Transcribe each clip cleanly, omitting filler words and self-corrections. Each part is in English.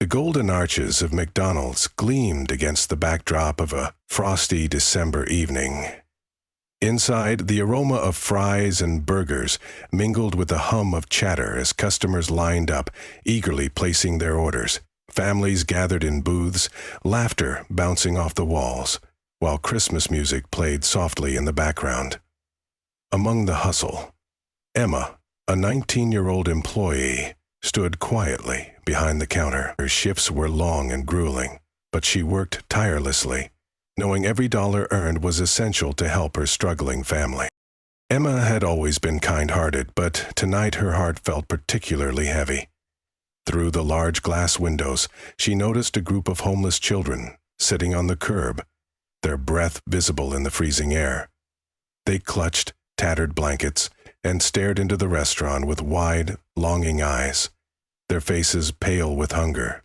The golden arches of McDonald's gleamed against the backdrop of a frosty December evening. Inside, the aroma of fries and burgers mingled with the hum of chatter as customers lined up, eagerly placing their orders. Families gathered in booths, laughter bouncing off the walls, while Christmas music played softly in the background. Among the hustle, Emma, a 19-year-old employee, stood quietly behind the counter. Her shifts were long and grueling, but she worked tirelessly, knowing every dollar earned was essential to help her struggling family. Emma had always been kind-hearted, but tonight her heart felt particularly heavy. Through the large glass windows, she noticed a group of homeless children sitting on the curb, their breath visible in the freezing air. They clutched tattered blankets and stared into the restaurant with wide, longing eyes, their faces pale with hunger.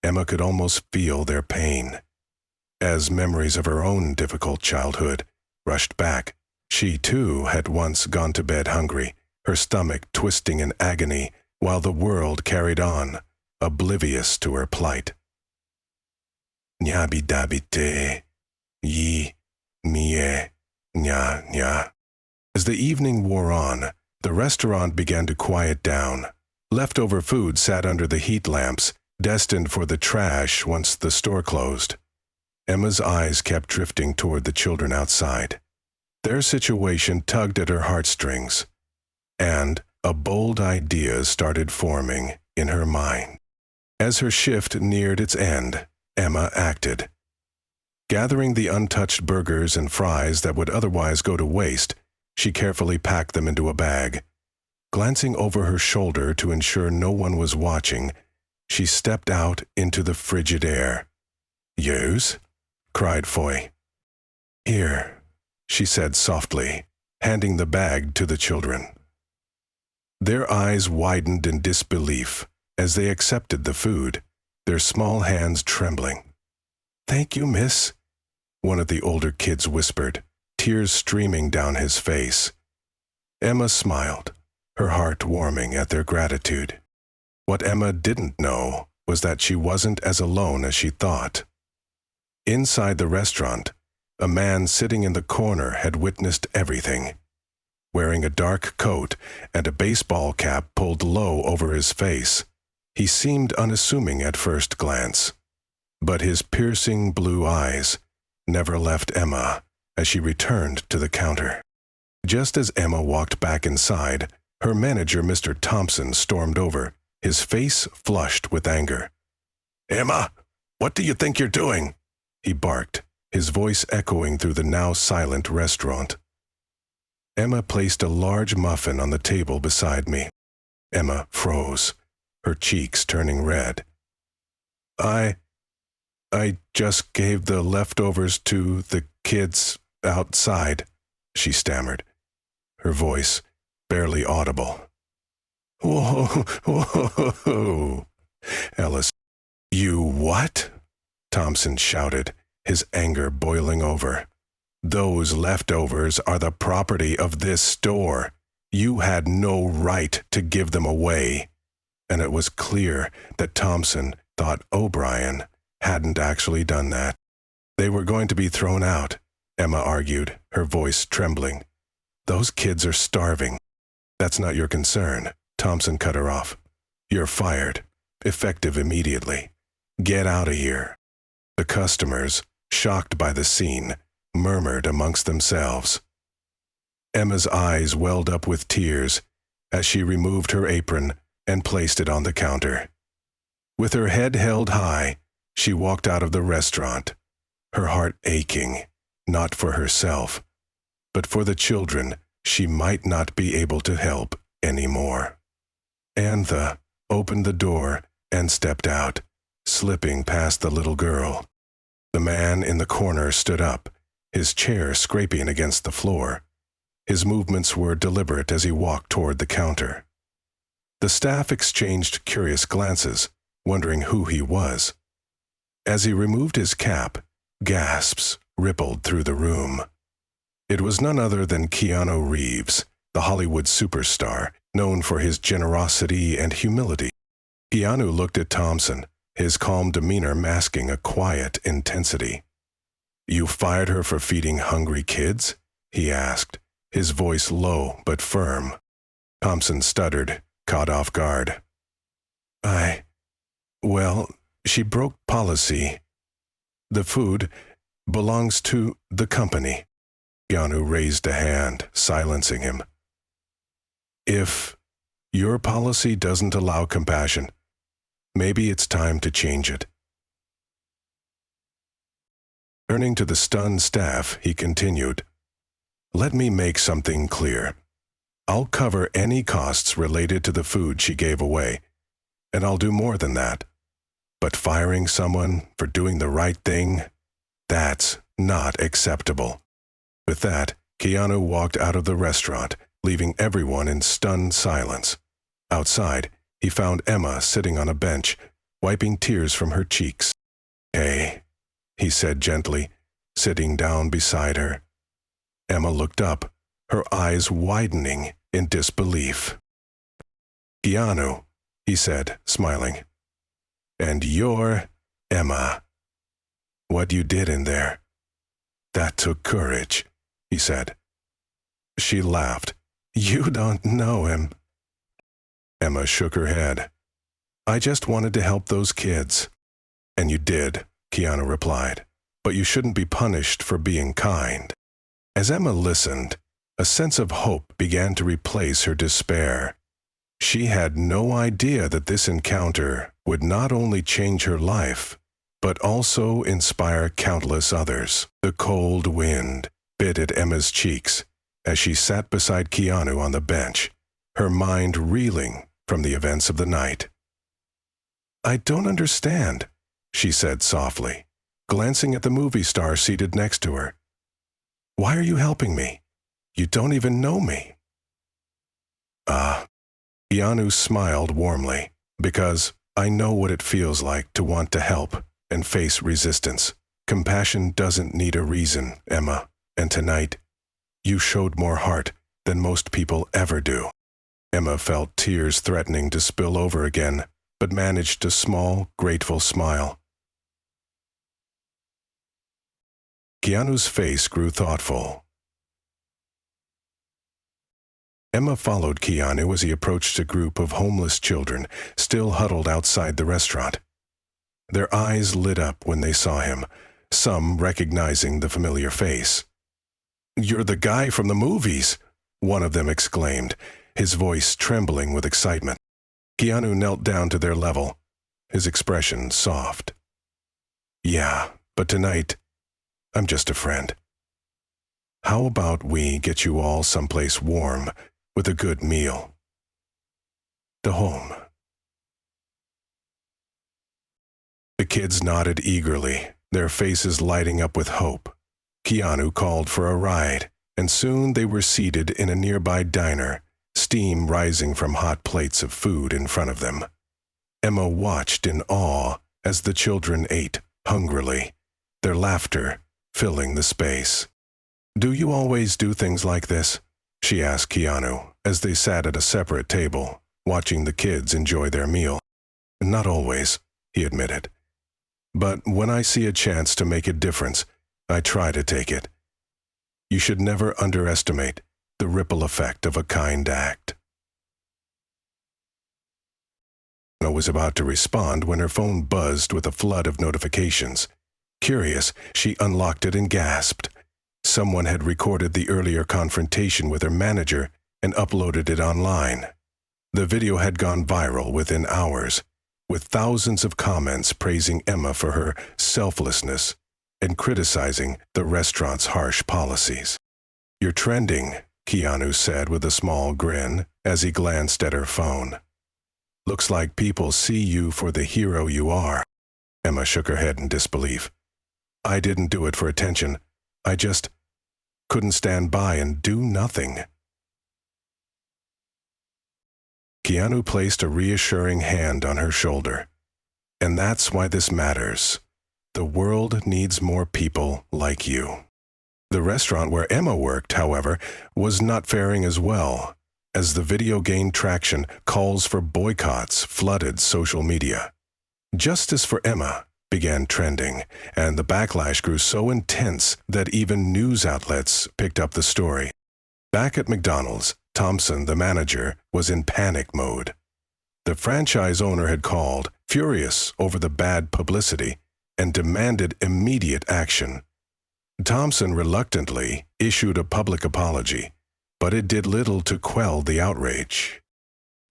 Emma could almost feel their pain. As memories of her own difficult childhood rushed back, she too had once gone to bed hungry, her stomach twisting in agony while the world carried on, oblivious to her plight. Nyabidabite, yi, mie, nya, nya. As the evening wore on, the restaurant began to quiet down. Leftover food sat under the heat lamps, destined for the trash once the store closed. Emma's eyes kept drifting toward the children outside. Their situation tugged at her heartstrings, and a bold idea started forming in her mind. As her shift neared its end, Emma acted. Gathering the untouched burgers and fries that would otherwise go to waste, she carefully packed them into a bag. Glancing over her shoulder to ensure no one was watching, she stepped out into the frigid air. "Yous?" cried Foy. "Here," she said softly, handing the bag to the children. Their eyes widened in disbelief as they accepted the food, their small hands trembling. "Thank you, miss," one of the older kids whispered, tears streaming down his face. Emma smiled, her heart warming at their gratitude. What Emma didn't know was that she wasn't as alone as she thought. Inside the restaurant, a man sitting in the corner had witnessed everything. Wearing a dark coat and a baseball cap pulled low over his face, he seemed unassuming at first glance. But his piercing blue eyes never left Emma as she returned to the counter. Just as Emma walked back inside, her manager, Mr. Thompson, stormed over, his face flushed with anger. "Emma, what do you think you're doing?" he barked, his voice echoing through the now silent restaurant. Emma placed a large muffin on the table beside me. Emma froze, her cheeks turning red. I just gave the leftovers to the kids outside," she stammered, her voice barely audible. "Whoa, whoa, Ellis, you what?" Thompson shouted, his anger boiling over. "Those leftovers are the property of this store. You had no right to give them away." And it was clear that Thompson thought O'Brien hadn't actually done that. "They were going to be thrown out," Emma argued, her voice trembling. "Those kids are starving." "That's not your concern," Thompson cut her off. "You're fired, effective immediately. Get out of here." The customers, shocked by the scene, murmured amongst themselves. Emma's eyes welled up with tears as she removed her apron and placed it on the counter. With her head held high, she walked out of the restaurant, her heart aching, not for herself, but for the children she might not be able to help anymore. Antha opened the door and stepped out, slipping past the little girl. The man in the corner stood up, his chair scraping against the floor. His movements were deliberate as he walked toward the counter. The staff exchanged curious glances, wondering who he was. As he removed his cap, gasps rippled through the room. It was none other than Keanu Reeves, the Hollywood superstar, known for his generosity and humility. Keanu looked at Thompson, his calm demeanor masking a quiet intensity. "You fired her for feeding hungry kids?" he asked, his voice low but firm. Thompson stuttered, caught off guard. Well, she broke policy. The food belongs to the company." Keanu raised a hand, silencing him. "If your policy doesn't allow compassion, maybe it's time to change it." Turning to the stunned staff, he continued, "Let me make something clear. I'll cover any costs related to the food she gave away, and I'll do more than that. But firing someone for doing the right thing, that's not acceptable." With that, Keanu walked out of the restaurant, leaving everyone in stunned silence. Outside, he found Emma sitting on a bench, wiping tears from her cheeks. "Hey," he said gently, sitting down beside her. Emma looked up, her eyes widening in disbelief. "Keanu," he said, smiling. "And you're Emma. What you did in there, that took courage," he said. She laughed. "You don't know him." Emma shook her head. "I just wanted to help those kids." "And you did," Keanu replied. "But you shouldn't be punished for being kind." As Emma listened, a sense of hope began to replace her despair. She had no idea that this encounter would not only change her life, but also inspire countless others. The cold wind bit at Emma's cheeks as she sat beside Keanu on the bench, her mind reeling from the events of the night. "I don't understand," she said softly, glancing at the movie star seated next to her. "Why are you helping me? You don't even know me." Keanu smiled warmly, "Because I know what it feels like to want to help and face resistance. Compassion doesn't need a reason, Emma, and tonight, you showed more heart than most people ever do." Emma felt tears threatening to spill over again, but managed a small, grateful smile. Keanu's face grew thoughtful. Emma followed Keanu as he approached a group of homeless children still huddled outside the restaurant. Their eyes lit up when they saw him, some recognizing the familiar face. "You're the guy from the movies," one of them exclaimed, his voice trembling with excitement. Keanu knelt down to their level, his expression soft. "Yeah, but tonight, I'm just a friend. How about we get you all someplace warm with a good meal? The home." The kids nodded eagerly, their faces lighting up with hope. Keanu called for a ride, and soon they were seated in a nearby diner, steam rising from hot plates of food in front of them. Emma watched in awe as the children ate hungrily, their laughter filling the space. "Do you always do things like this?" she asked Keanu as they sat at a separate table, watching the kids enjoy their meal. "Not always," he admitted. "But when I see a chance to make a difference, I try to take it. You should never underestimate the ripple effect of a kind act." Anna was about to respond when her phone buzzed with a flood of notifications. Curious, she unlocked it and gasped. Someone had recorded the earlier confrontation with her manager and uploaded it online. The video had gone viral within hours, with thousands of comments praising Emma for her selflessness and criticizing the restaurant's harsh policies. "You're trending," Keanu said with a small grin as he glanced at her phone. "Looks like people see you for the hero you are." Emma shook her head in disbelief. "I didn't do it for attention. I just couldn't stand by and do nothing." Keanu placed a reassuring hand on her shoulder. "And that's why this matters. The world needs more people like you." The restaurant where Emma worked, however, was not faring as well. As the video gained traction, calls for boycotts flooded social media. Justice for Emma began trending, and the backlash grew so intense that even news outlets picked up the story. Back at McDonald's, Thompson, the manager, was in panic mode. The franchise owner had called, furious over the bad publicity, and demanded immediate action. Thompson reluctantly issued a public apology, but it did little to quell the outrage.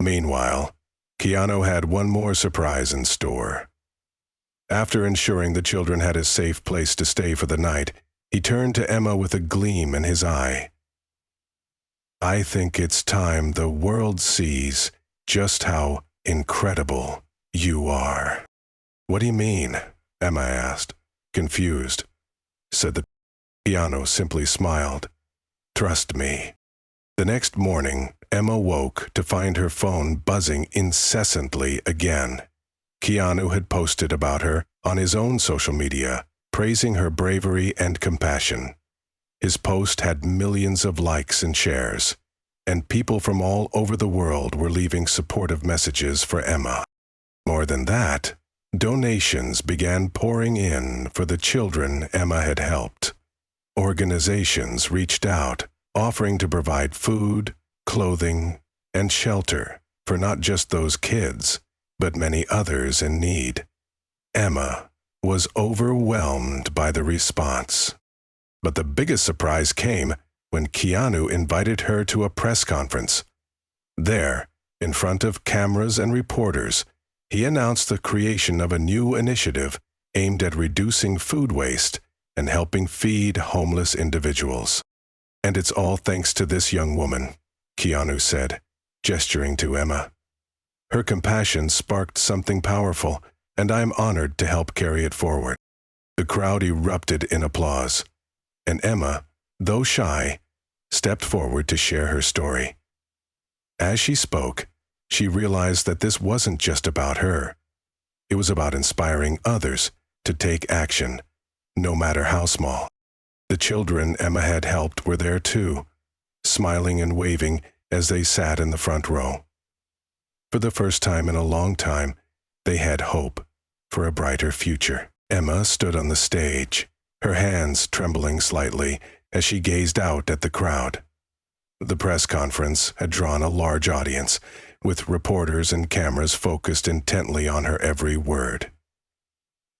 Meanwhile, Keanu had one more surprise in store. After ensuring the children had a safe place to stay for the night, he turned to Emma with a gleam in his eye. "I think it's time the world sees just how incredible you are." "What do you mean?" Emma asked, confused. Keanu simply smiled. "Trust me." The next morning, Emma woke to find her phone buzzing incessantly again. Keanu had posted about her on his own social media, praising her bravery and compassion. His post had millions of likes and shares, and people from all over the world were leaving supportive messages for Emma. More than that, donations began pouring in for the children Emma had helped. Organizations reached out, offering to provide food, clothing, and shelter for not just those kids, but many others in need. Emma was overwhelmed by the response. But the biggest surprise came when Keanu invited her to a press conference. There, in front of cameras and reporters, he announced the creation of a new initiative aimed at reducing food waste and helping feed homeless individuals. "And it's all thanks to this young woman," Keanu said, gesturing to Emma. "Her compassion sparked something powerful, and I am honored to help carry it forward." The crowd erupted in applause, and Emma, though shy, stepped forward to share her story. As she spoke, she realized that this wasn't just about her. It was about inspiring others to take action, no matter how small. The children Emma had helped were there too, smiling and waving as they sat in the front row. For the first time in a long time, they had hope for a brighter future. Emma stood on the stage, her hands trembling slightly as she gazed out at the crowd. The press conference had drawn a large audience, with reporters and cameras focused intently on her every word.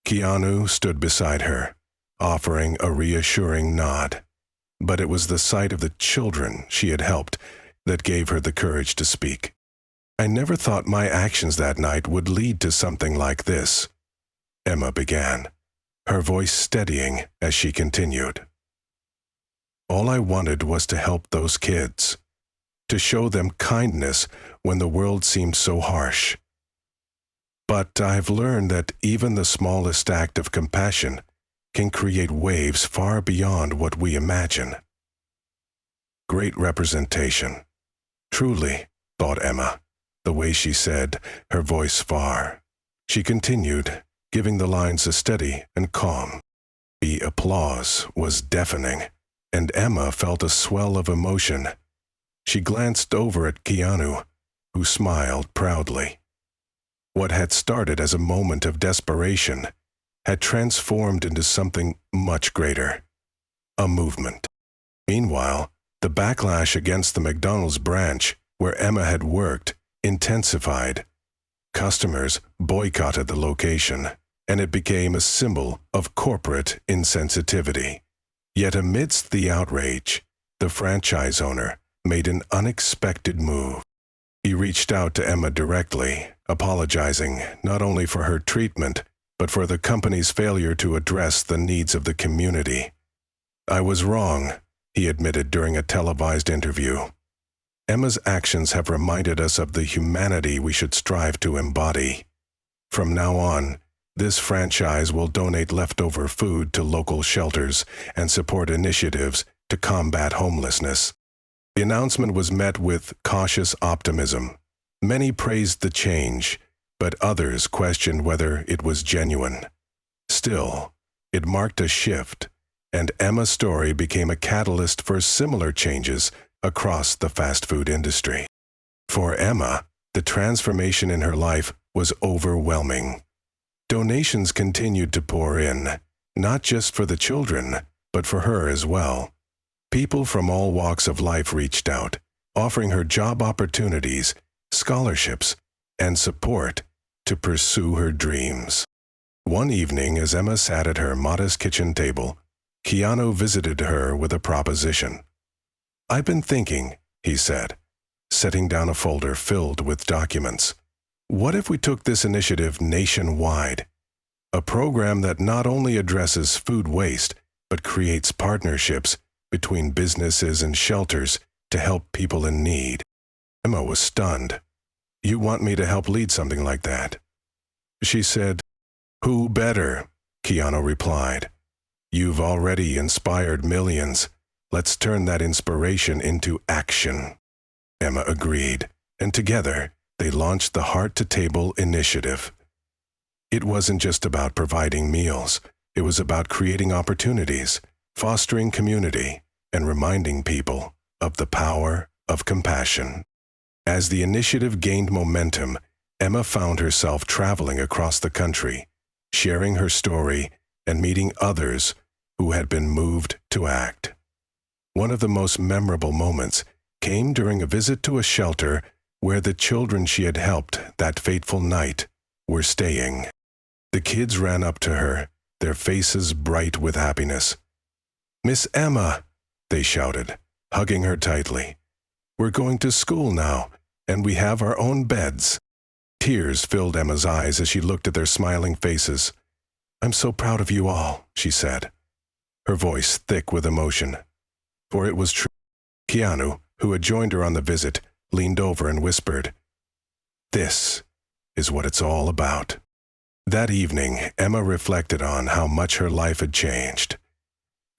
Keanu stood beside her, offering a reassuring nod, but it was the sight of the children she had helped that gave her the courage to speak. "I never thought my actions that night would lead to something like this," Emma began, her voice steadying as she continued. "All I wanted was to help those kids, to show them kindness when the world seemed so harsh. But I've learned that even the smallest act of compassion can create waves far beyond what we imagine." Great representation. Truly, thought Emma, the way she said, her voice far. She continued, giving the lines a steady and calm. The applause was deafening, and Emma felt a swell of emotion. She glanced over at Keanu, who smiled proudly. What had started as a moment of desperation had transformed into something much greater, a movement. Meanwhile, the backlash against the McDonald's branch, where Emma had worked, intensified. Customers boycotted the location, and it became a symbol of corporate insensitivity. Yet amidst the outrage, the franchise owner made an unexpected move. He reached out to Emma directly, apologizing not only for her treatment, but for the company's failure to address the needs of the community. "I was wrong," he admitted during a televised interview. "Emma's actions have reminded us of the humanity we should strive to embody. From now on, this franchise will donate leftover food to local shelters and support initiatives to combat homelessness." The announcement was met with cautious optimism. Many praised the change, but others questioned whether it was genuine. Still, it marked a shift, and Emma's story became a catalyst for similar changes across the fast food industry. For Emma, the transformation in her life was overwhelming. Donations continued to pour in, not just for the children, but for her as well. People from all walks of life reached out, offering her job opportunities, scholarships, and support to pursue her dreams. One evening, as Emma sat at her modest kitchen table, Keanu visited her with a proposition. "I've been thinking," he said, setting down a folder filled with documents. "What if we took this initiative nationwide? A program that not only addresses food waste, but creates partnerships between businesses and shelters to help people in need." Emma was stunned. "You want me to help lead something like that?" She said. "Who better?" Keanu replied. "You've already inspired millions. Let's turn that inspiration into action." Emma agreed, and together they launched the Heart to Table initiative. It wasn't just about providing meals. It was about creating opportunities, fostering community, and reminding people of the power of compassion. As the initiative gained momentum, Emma found herself traveling across the country, sharing her story and meeting others who had been moved to act. One of the most memorable moments came during a visit to a shelter where the children she had helped that fateful night were staying. The kids ran up to her, their faces bright with happiness. "Miss Emma," they shouted, hugging her tightly. "We're going to school now, and we have our own beds." Tears filled Emma's eyes as she looked at their smiling faces. "I'm so proud of you all," she said, her voice thick with emotion. For it was true. Keanu, who had joined her on the visit, leaned over and whispered, "This is what it's all about." That evening, Emma reflected on how much her life had changed.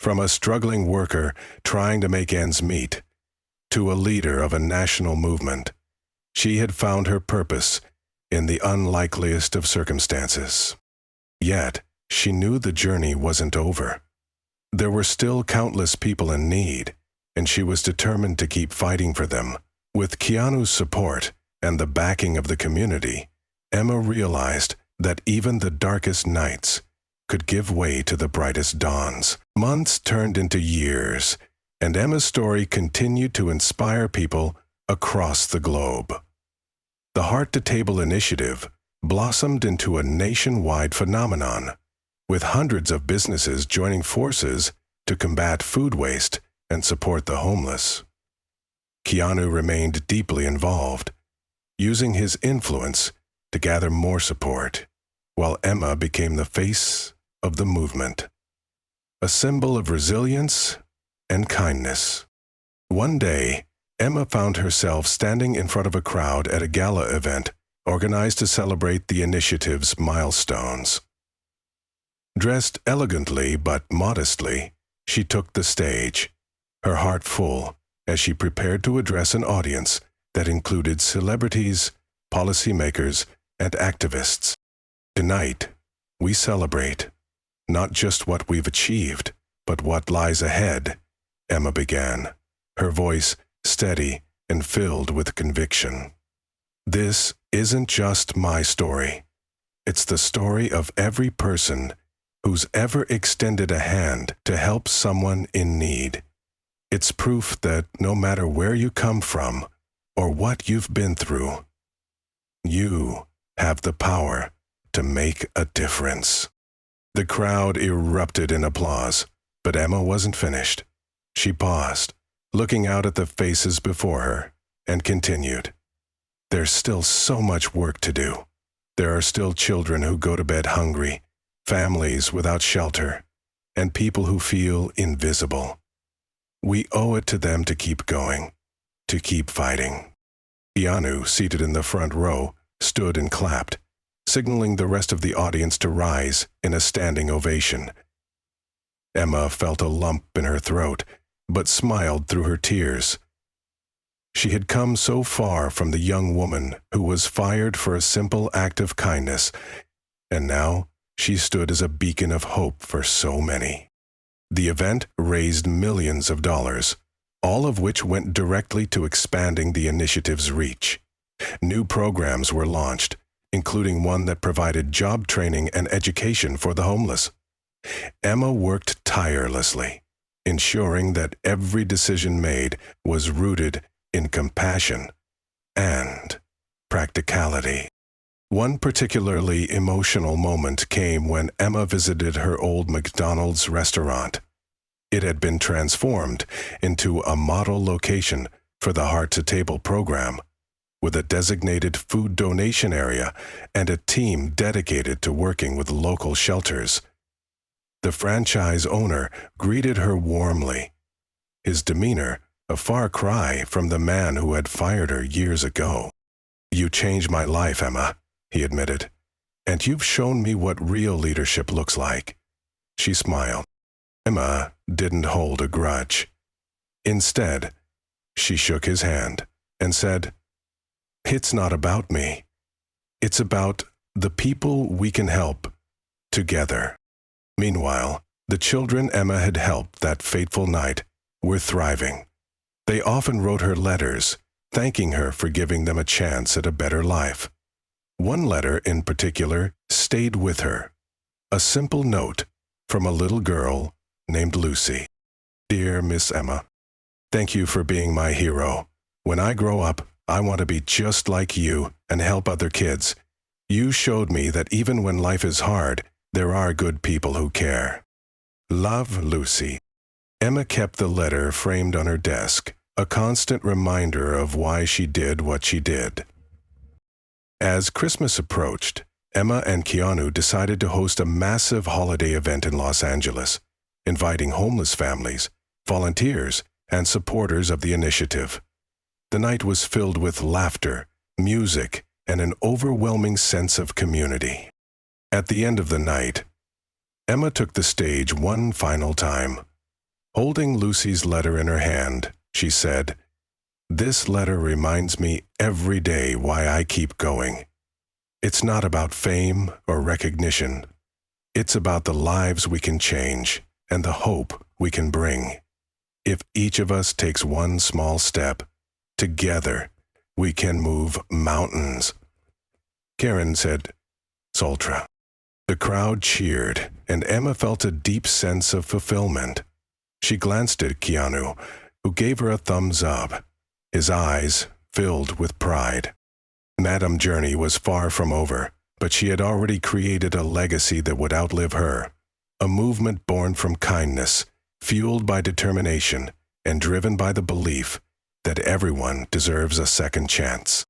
From a struggling worker trying to make ends meet, to a leader of a national movement, she had found her purpose in the unlikeliest of circumstances. Yet, she knew the journey wasn't over. There were still countless people in need, and she was determined to keep fighting for them. With Keanu's support and the backing of the community, Emma realized that even the darkest nights could give way to the brightest dawns. Months turned into years, and Emma's story continued to inspire people across the globe. The Heart to Table initiative blossomed into a nationwide phenomenon, with hundreds of businesses joining forces to combat food waste and support the homeless. Keanu remained deeply involved, using his influence to gather more support, while Emma became the face of the movement, a symbol of resilience and kindness. One day, Emma found herself standing in front of a crowd at a gala event organized to celebrate the initiative's milestones. Dressed elegantly but modestly, she took the stage, her heart full as she prepared to address an audience that included celebrities, policymakers, and activists. "Tonight, we celebrate not just what we've achieved, but what lies ahead," Emma began, her voice steady and filled with conviction. "This isn't just my story. It's the story of every person who's ever extended a hand to help someone in need. It's proof that no matter where you come from or what you've been through, you have the power to make a difference." The crowd erupted in applause, but Emma wasn't finished. She paused, looking out at the faces before her, and continued. "There's still so much work to do. There are still children who go to bed hungry, families without shelter, and people who feel invisible. We owe it to them to keep going, to keep fighting." Keanu, seated in the front row, stood and clapped, signaling the rest of the audience to rise in a standing ovation. Emma felt a lump in her throat, but smiled through her tears. She had come so far from the young woman who was fired for a simple act of kindness, and now she stood as a beacon of hope for so many. The event raised millions of dollars, all of which went directly to expanding the initiative's reach. New programs were launched, including one that provided job training and education for the homeless. Emma worked tirelessly, ensuring that every decision made was rooted in compassion and practicality. One particularly emotional moment came when Emma visited her old McDonald's restaurant. It had been transformed into a model location for the Heart to Table program, with a designated food donation area and a team dedicated to working with local shelters. The franchise owner greeted her warmly, his demeanor a far cry from the man who had fired her years ago. "You changed my life, Emma," he admitted, "and you've shown me what real leadership looks like." She smiled. Emma didn't hold a grudge. Instead, she shook his hand and said, "It's not about me. It's about the people we can help together." Meanwhile, the children Emma had helped that fateful night were thriving. They often wrote her letters, thanking her for giving them a chance at a better life. One letter in particular stayed with her, a simple note from a little girl named Lucy. "Dear Miss Emma, thank you for being my hero. When I grow up, I want to be just like you and help other kids. You showed me that even when life is hard, there are good people who care. Love, Lucy." Emma kept the letter framed on her desk, a constant reminder of why she did what she did. As Christmas approached, Emma and Keanu decided to host a massive holiday event in Los Angeles, inviting homeless families, volunteers, and supporters of the initiative. The night was filled with laughter, music, and an overwhelming sense of community. At the end of the night, Emma took the stage one final time. Holding Lucy's letter in her hand, she said, "This letter reminds me every day why I keep going. It's not about fame or recognition. It's about the lives we can change and the hope we can bring. If each of us takes one small step, together we can move mountains." Karen said, "Soltra." The crowd cheered, and Emma felt a deep sense of fulfillment. She glanced at Keanu, who gave her a thumbs up, his eyes filled with pride. Madame Journey was far from over, but she had already created a legacy that would outlive her, a movement born from kindness, fueled by determination, and driven by the belief that everyone deserves a second chance.